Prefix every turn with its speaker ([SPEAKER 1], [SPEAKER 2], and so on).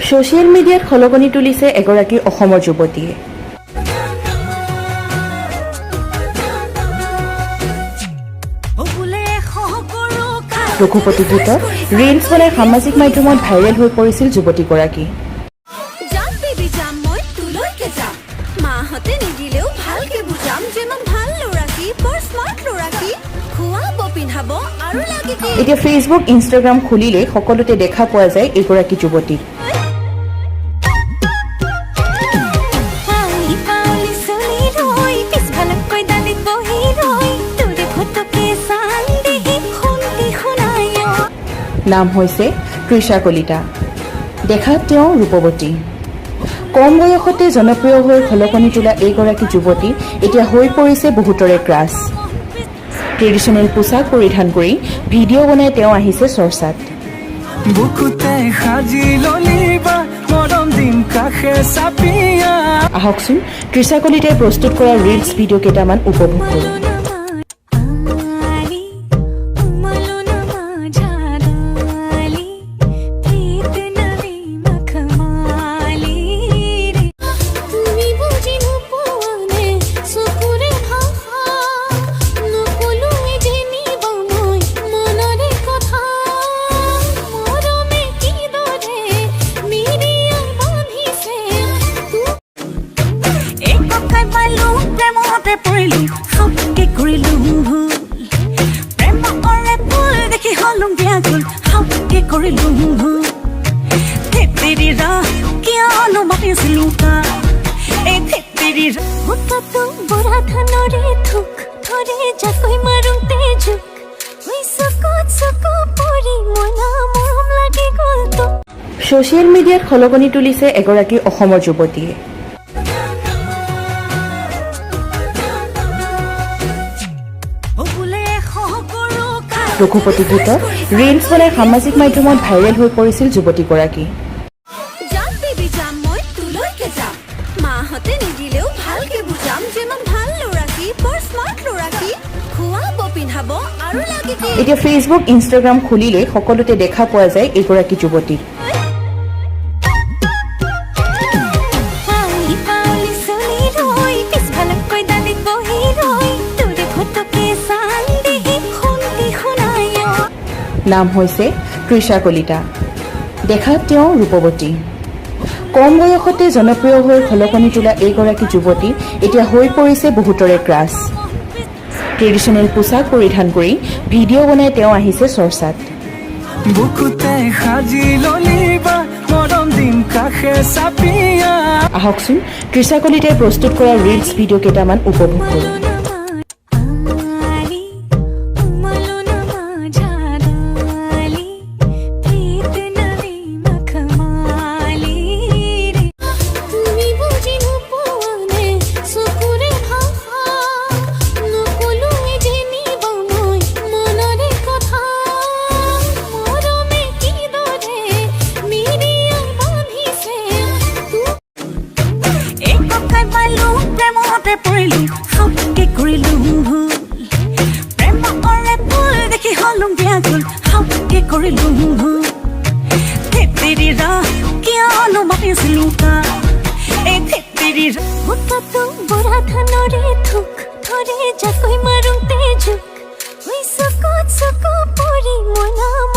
[SPEAKER 1] Social মিডিয়াত খলকনি তুলিছে এগৰাকী অসমৰ যুৱতীয়ে। ৰঘুপতি গীতত ৰিলছ বনাই সামাজিক মাধ্যমত ভাইৰেল হৈ পৰিছিল যুৱতীগৰাকী। এতিয়া ফেচবুক ইনষ্টাগ্ৰাম খুলিলে সকলোতে দেখা পোৱা যায় এগৰাকী যুৱতীক। নাম হৈছে তৃষা কলিতা। দেখাত তেওঁ ৰূপৱতী। কম বয়সতে জনপ্ৰিয় হৈ খলকনি তোলা এইগৰাকী যুৱতী এতিয়া হৈ পৰিছে বহুতৰে ক্ৰাছ। ট্ৰেডিশ্যনেল পোছাক পৰিধান কৰি ভিডিঅ' বনাই তেওঁ আহিছে চৰ্চাত। আহকচোন তৃষা কলিতাই প্ৰস্তুত কৰা ৰিলছ ভিডিঅ' কেইটামান উপভোগ কৰোঁ। ছ'চিয়েল মিডিয়াত খলকনি তুলিছে এগৰাকী অসমৰ যুৱতীয়ে। ৰঘুপতি গীতত ৰিলছ বনাই সামাজিক মাধ্যমত ভাইৰেল হৈ পৰিছিল যুৱতীগৰাকী। এতিয়া ফেচবুক ইনষ্টাগ্ৰাম খুলিলে সকলোতে দেখা পোৱা যায় এগৰাকী যুৱতীক। নাম হৈছে তৃষা কলিতা। দেখাত তেওঁ ৰূপৱতী। কম বয়সতে জনপ্ৰিয় হৈ খলকনি তোলা এইগৰাকী যুৱতী এতিয়া হৈ পৰিছে বহুতৰে ক্ৰাছ। ট্ৰেডিশ্যনেল পোছাক পৰিধান কৰি ভিডিঅ' বনাই তেওঁ আহিছে চৰ্চাত। আহকচোন তৃষা কলিতাই প্ৰস্তুত কৰা ৰিলছ ভিডিঅ' কেইটামান উপভোগ কৰোঁ।
[SPEAKER 2] Jakoy marung tejuk, oi sokot sokot pori mona.